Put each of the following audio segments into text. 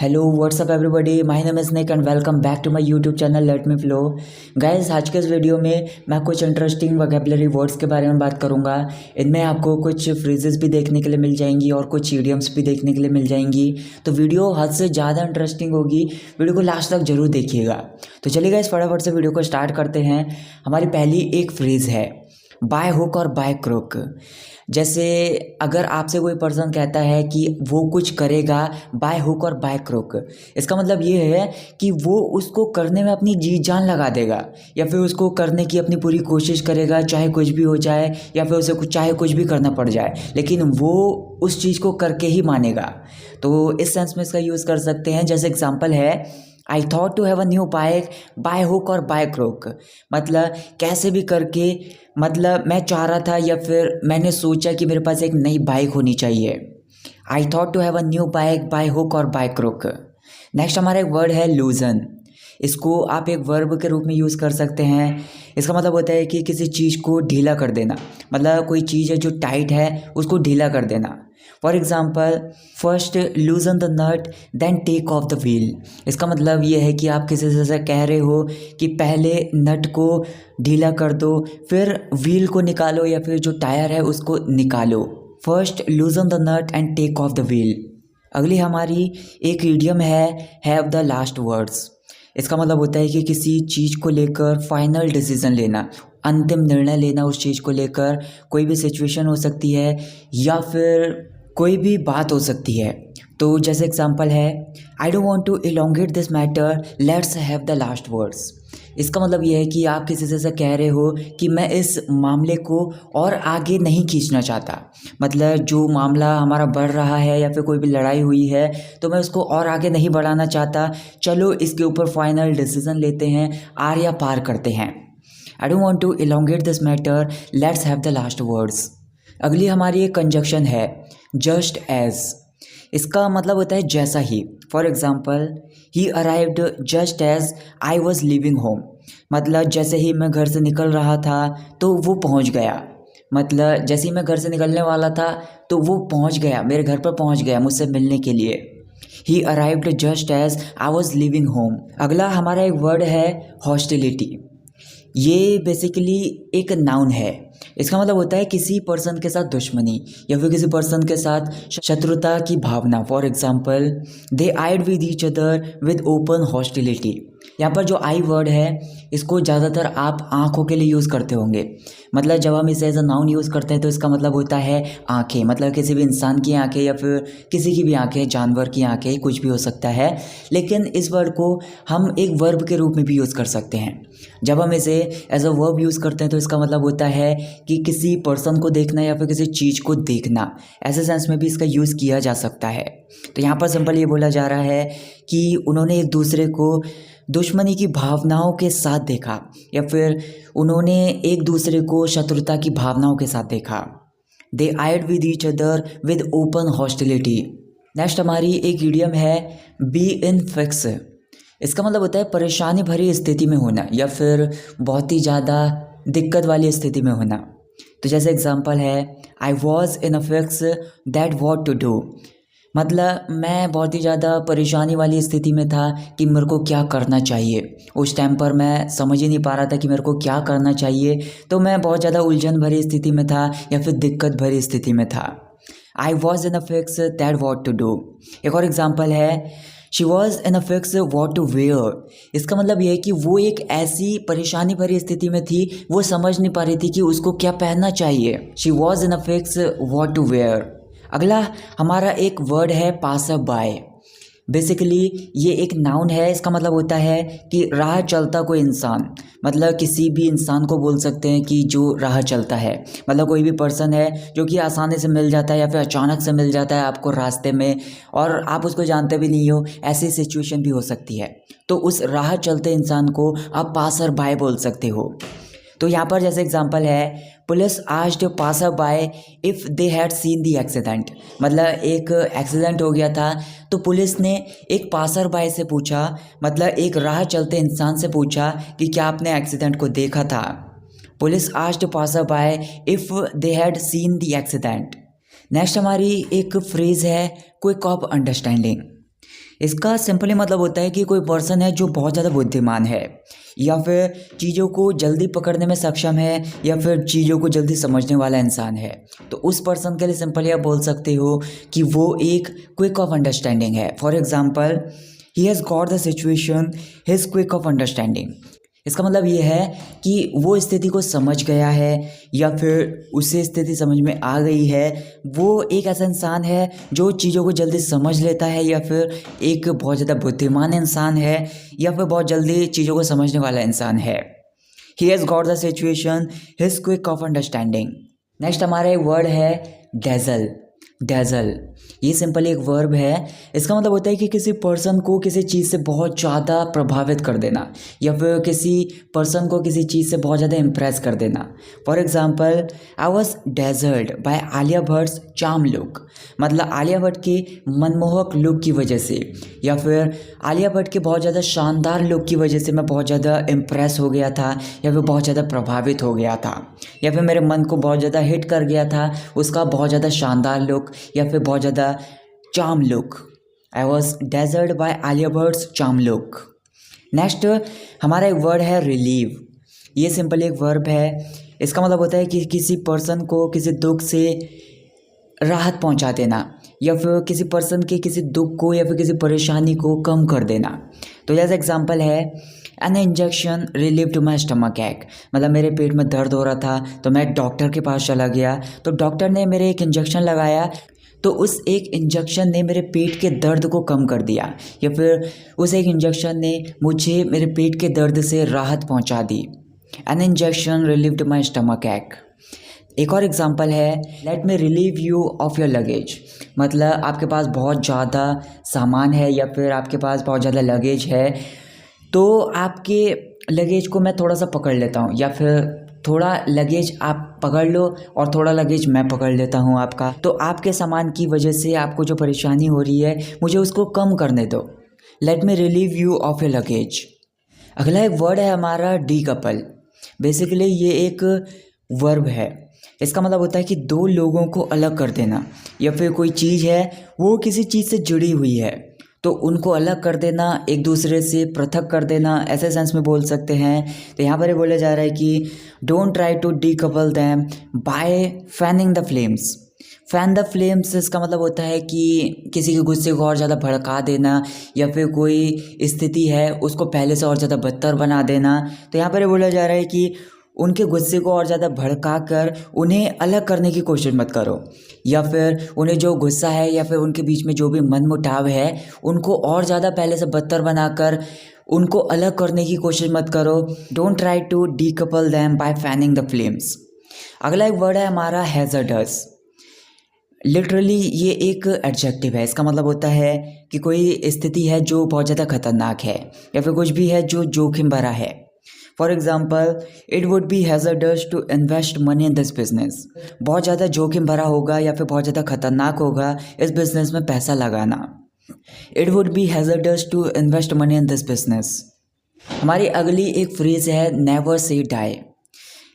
Hello what's up everybody, my name is Nick and welcome back to my YouTube channel let me flow. Guys, आज के इस video में मैं कुछ interesting vocabulary words के बारे में बात करूंगा। इनमें आपको कुछ फ्रेजेस भी देखने के लिए मिल जाएंगी और कुछ इडियम्स भी देखने के लिए मिल जाएंगी। तो वीडियो हद से ज़्यादा इंटरेस्टिंग होगी, वीडियो को लास्ट तक जरूर देखिएगा। तो चलिए गाइस, फटाफट से वीडियो को स्टार्ट करते हैं। हमारी पहली एक फ्रेज़ है bye hook or by crook. जैसे अगर आपसे कोई पर्सन कहता है कि वो कुछ करेगा bye hook or by crook, इसका मतलब ये है कि वो उसको करने में अपनी जी जान लगा देगा या फिर उसको करने की अपनी पूरी कोशिश करेगा, चाहे कुछ भी हो जाए या फिर उसे चाहे कुछ भी करना पड़ जाए, लेकिन वो उस चीज़ को करके ही मानेगा। तो इस सेंस में इसका यूज़ कर सकते हैं। जैसे एग्जाम्पल है, I thought to have a new bike by hook or by crook. मतलब कैसे भी करके, मतलब मैं चाह रहा था या फिर मैंने सोचा कि मेरे पास एक नई बाइक होनी चाहिए। I thought to have a new bike by hook or by crook. Next हमारा एक वर्ड है लूजन। इसको आप एक वर्ब के रूप में यूज़ कर सकते हैं। इसका मतलब होता है कि किसी चीज़ को ढीला कर देना, मतलब कोई चीज़ है जो टाइट है उसको ढीला कर देना। For example, first loosen the nut then take off the wheel. इसका मतलब ये है कि आप किसी से कह रहे हो कि पहले नट को ढीला कर दो, फिर व्हील को निकालो या फिर जो टायर है उसको निकालो। First loosen the nut and take off the wheel. अगली हमारी एक इडियम है हैव द लास्ट वर्ड्स। इसका मतलब होता है कि किसी चीज़ को लेकर फाइनल डिसीजन लेना, अंतिम निर्णय लेना उस चीज़ को लेकर। कोई भी सिचुएशन हो सकती है या फिर कोई भी बात हो सकती है। तो जैसे एग्जांपल है, I don't want to elongate this matter, let's have the last words. इसका मतलब ये है कि आप किसी से कह रहे हो कि मैं इस मामले को और आगे नहीं खींचना चाहता। मतलब जो मामला हमारा बढ़ रहा है या फिर कोई भी लड़ाई हुई है तो मैं उसको और आगे नहीं बढ़ाना चाहता, चलो इसके ऊपर फाइनल डिसीजन लेते हैं, आर या पार करते हैं। I don't want to elongate this matter, let's have the last words. अगली हमारी एक कंजक्शन है जस्ट एज। इसका मतलब होता है जैसा ही। For example, he arrived just as I was leaving home. मतलब जैसे ही मैं घर से निकल रहा था तो वो पहुंच गया। मतलब जैसे ही मैं घर से निकलने वाला था तो वो पहुंच गया, मेरे घर पर पहुंच गया मुझसे मिलने के लिए। He arrived just as I was leaving home. अगला हमारा एक वर्ड है हॉस्टिलिटी। ये बेसिकली एक नाउन है। इसका मतलब होता है किसी पर्सन के साथ दुश्मनी या फिर किसी पर्सन के साथ शत्रुता की भावना। For example, they eyed with each other with open hostility. यहाँ पर जो आई वर्ड है इसको ज़्यादातर आप आँखों के लिए यूज़ करते होंगे। मतलब जब हम इसे एज अ नाउन यूज़ करते हैं तो इसका मतलब होता है आँखें, मतलब किसी भी इंसान की आँखें या फिर किसी की भी आँखें, जानवर की आँखें, कुछ भी हो सकता है। लेकिन इस वर्ड को हम एक वर्ब के रूप में भी यूज़ कर सकते हैं। जब हम इसे एज अ वर्ब यूज़ करते हैं तो इसका मतलब होता है कि किसी पर्सन को देखना या फिर किसी चीज़ को देखना, ऐसे सेंस में भी इसका यूज़ किया जा सकता है। तो यहाँ पर सिंपल ये बोला जा रहा है कि उन्होंने एक दूसरे को दुश्मनी की भावनाओं के साथ देखा या फिर उन्होंने एक दूसरे को शत्रुता की भावनाओं के साथ देखा। They eyed with each other with open hostility. Next हमारी एक इडियम है बी इन फिक्स। इसका मतलब होता है परेशानी भरी स्थिति में होना या फिर बहुत ही ज़्यादा दिक्कत वाली स्थिति में होना। तो जैसे एग्जांपल है, I was in a fix that what to do. मतलब मैं बहुत ही ज़्यादा परेशानी वाली स्थिति में था कि मेरे को क्या करना चाहिए। उस टाइम पर मैं समझ ही नहीं पा रहा था कि मेरे को क्या करना चाहिए, तो मैं बहुत ज़्यादा उलझन भरी स्थिति में था या फिर दिक्कत भरी स्थिति में था। I was in a fix that what to do. एक और एग्जांपल है, she was in a fix what to wear. इसका मतलब ये है कि वो एक ऐसी परेशानी भरी स्थिति में थी, वो समझ नहीं पा रही थी कि उसको क्या पहनना चाहिए। She was in a fix what to wear. अगला हमारा एक वर्ड है पासर बाय। बेसिकली ये एक नाउन है। इसका मतलब होता है कि राह चलता कोई इंसान, मतलब किसी भी इंसान को बोल सकते हैं कि जो राह चलता है। मतलब कोई भी पर्सन है जो कि आसानी से मिल जाता है या फिर अचानक से मिल जाता है आपको रास्ते में और आप उसको जानते भी नहीं हो, ऐसी सिचुएशन भी हो सकती है। तो उस राह चलते इंसान को आप पासर बाय बोल सकते हो। तो यहाँ पर जैसे एग्जांपल है, police asked passerby if they had seen the accident. मतलब एक एक्सीडेंट हो गया था तो पुलिस ने एक पासर बाय से पूछा, मतलब एक राह चलते इंसान से पूछा कि क्या आपने एक्सीडेंट को देखा था। Police asked passerby if they had seen the accident. Next हमारी एक फ्रेज़ है क्विक ऑफ अंडरस्टैंडिंग। इसका सिंपली मतलब होता है कि कोई पर्सन है जो बहुत ज़्यादा बुद्धिमान है, या फिर चीज़ों को जल्दी पकड़ने में सक्षम है, या फिर चीज़ों को जल्दी समझने वाला इंसान है। तो उस पर्सन के लिए सिंपली आप बोल सकते हो कि वो एक क्विक ऑफ अंडरस्टैंडिंग है। For example, he has got the situation, he is quick of understanding. इसका मतलब ये है कि वो स्थिति को समझ गया है, या फिर उसे स्थिति समझ में आ गई है। वो एक ऐसा इंसान है जो चीज़ों को जल्दी समझ लेता है, या फिर एक बहुत ज़्यादा बुद्धिमान इंसान है, या फिर बहुत जल्दी चीज़ों को समझने वाला इंसान है। He has got the situation, he is quick of understanding. Next हमारा एक वर्ड है डैज़ल। डैज़ल ये सिंपल एक वर्ब है। इसका मतलब होता है कि किसी पर्सन को किसी चीज़ से बहुत ज़्यादा प्रभावित कर देना, या फिर किसी पर्सन को किसी चीज़ से बहुत ज़्यादा इम्प्रेस कर देना। For example, I was dazzled by Alia Bhatt's charm look. मतलब आलिया भट्ट के मनमोहक लुक की वजह से, या फिर आलिया भट्ट के बहुत ज़्यादा शानदार लुक की वजह से मैं बहुत ज़्यादा इम्प्रेस हो गया था, या फिर बहुत ज़्यादा प्रभावित हो गया था, या फिर मेरे मन को बहुत ज़्यादा हिट कर गया था उसका बहुत ज़्यादा शानदार लुक, या फिर बहुत ज़्यादा charm look. I was dazzled by Alia Bhatt's charm look. Next हमारा एक वर्ड है रिलीव। ये सिंपल एक वर्ब है। इसका मतलब होता है कि किसी पर्सन को किसी दुख से राहत पहुंचा देना, या फिर किसी पर्सन के किसी दुख को या फिर किसी परेशानी को कम कर देना। तो जैसे एग्जांपल है, N injection relieved my stomach एक। मतलब मेरे पेट में दर्द हो रहा था तो मैं डॉक्टर के पास चला गया, तो डॉक्टर ने मेरे एक इंजेक्शन लगाया, तो उस एक इंजेक्शन ने मेरे पेट के दर्द को कम कर दिया, या फिर उस एक इंजेक्शन ने मुझे मेरे पेट के दर्द से राहत पहुंचा दी। An injection relieved my stomach ache. एक और एग्जांपल है, let me relieve you of your luggage. मतलब आपके पास बहुत ज़्यादा सामान है, या फिर आपके पास बहुत ज़्यादा लगेज है, तो आपके लगेज को मैं थोड़ा सा पकड़ लेता हूँ, या फिर थोड़ा लगेज आप पकड़ लो और थोड़ा लगेज मैं पकड़ लेता हूँ आपका। तो आपके सामान की वजह से आपको जो परेशानी हो रही है मुझे उसको कम करने दो। Late me relieve you of your luggage. अगला एक वर्ड है हमारा डीकपल। बेसिकली ये एक वर्ब है। इसका मतलब होता है कि दो लोगों को अलग कर देना, या फिर कोई चीज़ है वो किसी चीज़ से जुड़ी हुई है तो उनको अलग कर देना, एक दूसरे से पृथक कर देना, ऐसे सेंस में बोल सकते हैं। तो यहाँ पर ये बोला जा रहा है कि don't try to decouple them by fanning the flames. Fan the flames इसका मतलब होता है कि किसी के गुस्से को और ज़्यादा भड़का देना, या फिर कोई स्थिति है उसको पहले से और ज़्यादा बदतर बना देना। तो यहाँ पर ये बोला जा रहा है कि उनके गुस्से को और ज़्यादा भड़का कर उन्हें अलग करने की कोशिश मत करो, या फिर उन्हें जो गुस्सा है या फिर उनके बीच में जो भी मनमुटाव है उनको और ज़्यादा पहले से बदतर बनाकर उनको अलग करने की कोशिश मत करो। Don't try to decouple them by fanning the flames. अगला एक वर्ड है हमारा हैज़र्डस। लिटरली ये एक एडजेक्टिव है। इसका मतलब होता है कि कोई स्थिति है जो बहुत ज़्यादा खतरनाक है, या फिर कुछ भी है जो जोखिम भरा है। For example, it would be hazardous to invest money in this business. बहुत ज़्यादा जोखिम भरा होगा या फिर बहुत ज़्यादा खतरनाक होगा इस बिज़नेस में पैसा लगाना। It would be hazardous to invest money in this business. हमारी अगली एक फ्रेज़ है नेवर से डाई।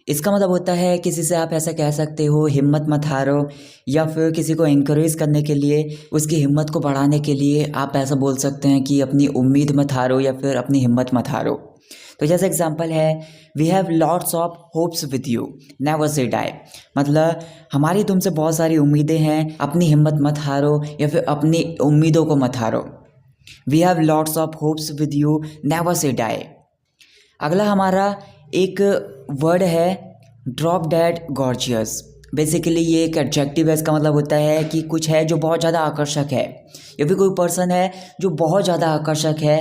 इसका मतलब होता है किसी से आप ऐसा कह सकते हो, हिम्मत मत हारो, या फिर किसी को इंकरेज करने के लिए, उसकी हिम्मत को बढ़ाने के लिए आप ऐसा बोल सकते हैं कि अपनी उम्मीद मत हारो या फिर अपनी हिम्मत मत हारो। तो जैसे एग्जांपल है, we have lots of hopes with you, never say die. मतलब हमारी तुमसे बहुत सारी उम्मीदें हैं, अपनी हिम्मत मत हारो या फिर अपनी उम्मीदों को मत हारो। We have lots of hopes with you, never say die. अगला हमारा एक वर्ड है ड्रॉप डेड गॉर्जियस। बेसिकली ये एक एडजेक्टिव है। इसका मतलब होता है कि कुछ है जो बहुत ज़्यादा आकर्षक है, या फिर कोई पर्सन है जो बहुत ज़्यादा आकर्षक है,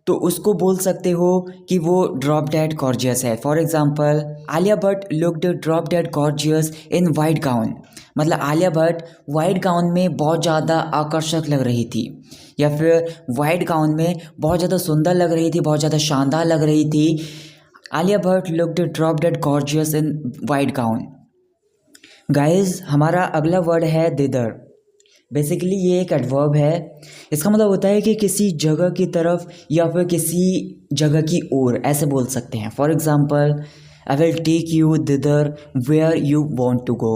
तो उसको बोल सकते हो कि वो ड्रॉप डेड गॉर्जियस है। For example, Alia Bhatt looked drop dead gorgeous in white gown. मतलब आलिया भट्ट वाइट गाउन में बहुत ज़्यादा आकर्षक लग रही थी, या फिर वाइट गाउन में बहुत ज़्यादा सुंदर लग रही थी, बहुत ज़्यादा शानदार लग रही थी। Alia Bhatt looked drop dead gorgeous in white gown. Guys हमारा अगला वर्ड है दिदर। बेसिकली ये एक एडवर्ब है। इसका मतलब होता है कि किसी जगह की तरफ या फिर किसी जगह की ओर, ऐसे बोल सकते हैं। For example, I will take you thither where you want to go.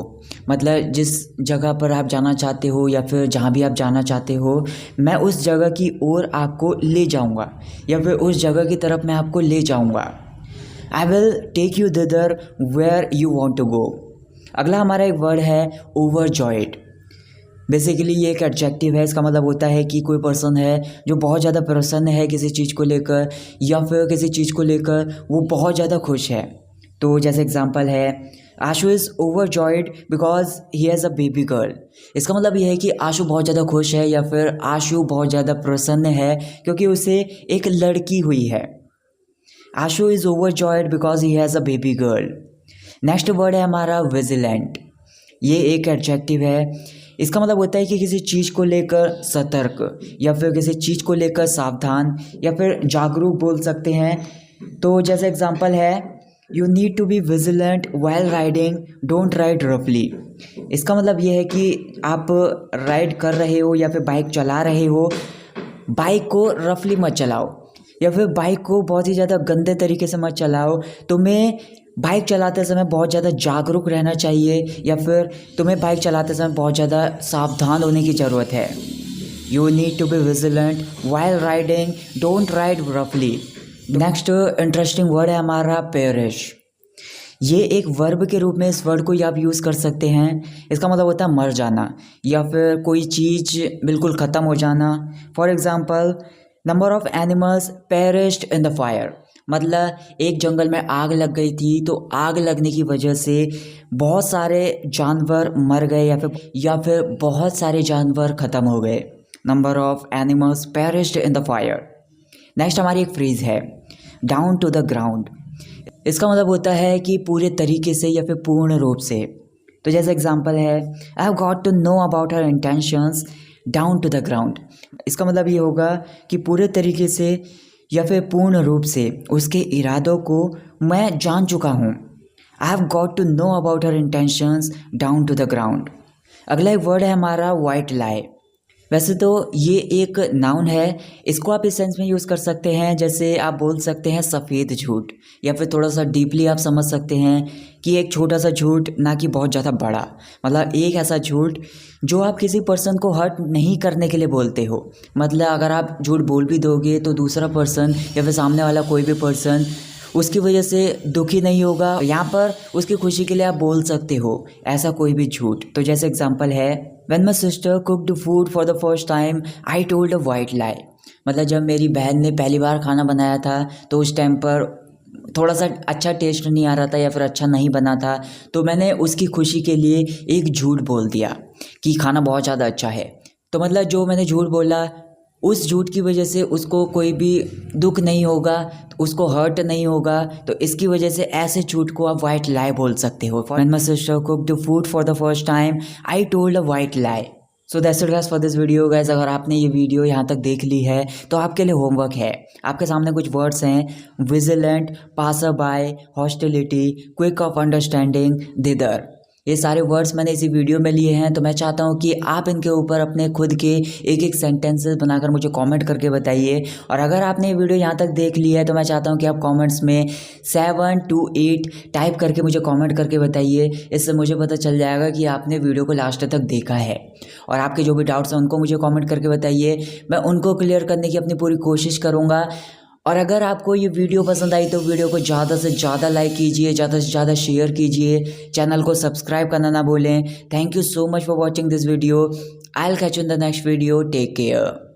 मतलब जिस जगह पर आप जाना चाहते हो या फिर जहाँ भी आप जाना चाहते हो, मैं उस जगह की ओर आपको ले जाऊँगा या फिर उस जगह की तरफ मैं आपको ले जाऊँगा। I will take you thither where you want to go. अगला हमारा एक वर्ड है ओवरजॉयड। बेसिकली ये एक एडजेक्टिव है। इसका मतलब होता है कि कोई पर्सन है जो बहुत ज़्यादा प्रसन्न है किसी चीज़ को लेकर या फिर किसी चीज़ को लेकर वो बहुत ज़्यादा खुश है। तो जैसे एग्जांपल है, Ashu is overjoyed because he has a baby girl. इसका मतलब ये है कि आशु बहुत ज़्यादा खुश है या फिर आशु बहुत ज़्यादा प्रसन्न है क्योंकि उसे एक लड़की हुई है। Ashu is overjoyed because he has a baby girl. Next word है हमारा विजिलेंट। ये एक एडजेक्टिव है। इसका मतलब होता है कि किसी चीज़ को लेकर सतर्क या फिर किसी चीज़ को लेकर सावधान या फिर जागरूक बोल सकते हैं। तो जैसे एग्जांपल है, you need to be vigilant while riding, don't ride रफली। इसका मतलब ये है कि आप राइड कर रहे हो या फिर बाइक चला रहे हो, बाइक को रफली मत चलाओ या फिर बाइक को बहुत ही ज़्यादा गंदे तरीके से मत चलाओ। तुम्हें बाइक चलाते समय बहुत ज़्यादा जागरूक रहना चाहिए या फिर तुम्हें बाइक चलाते समय बहुत ज़्यादा सावधान होने की ज़रूरत है। You need to be vigilant while riding, don't ride रफली। नेक्स्ट इंटरेस्टिंग वर्ड है हमारा पेरिश। ये एक वर्ब के रूप में इस वर्ड को आप यूज़ कर सकते हैं। इसका मतलब होता है मर जाना या फिर कोई चीज़ बिल्कुल ख़त्म हो जाना। For example, number of animals perished in the fire. मतलब एक जंगल में आग लग गई थी तो आग लगने की वजह से बहुत सारे जानवर मर गए या फिर बहुत सारे जानवर ख़त्म हो गए। Number of animals perished in the fire. Next हमारी एक फ्रेज़ है डाउन टू द ग्राउंड। इसका मतलब होता है कि पूरे तरीके से या फिर पूर्ण रूप से। तो जैसे एग्जांपल है, I have got to know about her intentions down to the ground. इसका मतलब ये होगा कि पूरे तरीके से या फिर पूर्ण रूप से उसके इरादों को मैं जान चुका हूँ। I have got to know about her intentions down to the ground. अगला एक वर्ड है हमारा वाइट लाई। वैसे तो ये एक नाउन है, इसको आप इस सेंस में यूज़ कर सकते हैं जैसे आप बोल सकते हैं सफ़ेद झूठ, या फिर थोड़ा सा डीपली आप समझ सकते हैं कि एक छोटा सा झूठ, ना कि बहुत ज़्यादा बड़ा। मतलब एक ऐसा झूठ जो आप किसी पर्सन को हर्ट नहीं करने के लिए बोलते हो। मतलब अगर आप झूठ बोल भी दोगे तो दूसरा पर्सन या फिर सामने वाला कोई भी पर्सन उसकी वजह से दुखी नहीं होगा। यहाँ पर उसकी खुशी के लिए आप बोल सकते हो ऐसा कोई भी झूठ। तो जैसे एग्जांपल है, when my sister cooked food for the first time I told a white lie. मतलब जब मेरी बहन ने पहली बार खाना बनाया था तो उस टाइम पर थोड़ा सा अच्छा टेस्ट नहीं आ रहा था या फिर अच्छा नहीं बना था, तो मैंने उसकी खुशी के लिए एक झूठ बोल दिया कि खाना बहुत ज़्यादा अच्छा है। तो मतलब जो मैंने झूठ बोला उस झूठ की वजह से उसको कोई भी दुख नहीं होगा, उसको हर्ट नहीं होगा। तो इसकी वजह से ऐसे झूठ को आप वाइट लाई बोल सकते हो। When my sister cooked food for the first time I told a white lie. So that's it guys for this video. Guys अगर आपने ये वीडियो यहाँ तक देख ली है तो आपके लिए होमवर्क है। आपके सामने कुछ वर्ड्स हैं, vigilant, passer by, hostility, quick of understanding, thither. ये सारे वर्ड्स मैंने इसी वीडियो में लिए हैं। तो मैं चाहता हूँ कि आप इनके ऊपर अपने खुद के एक एक सेंटेंसेस बनाकर मुझे कमेंट करके बताइए। और अगर आपने ये वीडियो यहाँ तक देख लिया है तो मैं चाहता हूँ कि आप कमेंट्स में 7 to 8 टाइप करके मुझे कमेंट करके बताइए। इससे मुझे पता चल जाएगा कि आपने वीडियो को लास्ट तक देखा है। और आपके जो भी डाउट्स हैं उनको मुझे कमेंट करके बताइए, मैं उनको क्लियर करने की अपनी पूरी कोशिश करूँगा। और अगर आपको ये वीडियो पसंद आई तो वीडियो को ज़्यादा से ज़्यादा लाइक कीजिए, ज़्यादा से ज़्यादा शेयर कीजिए, चैनल को सब्सक्राइब करना ना भूलें। Thank you so much for watching this video. I will catch you in the next video. Take care.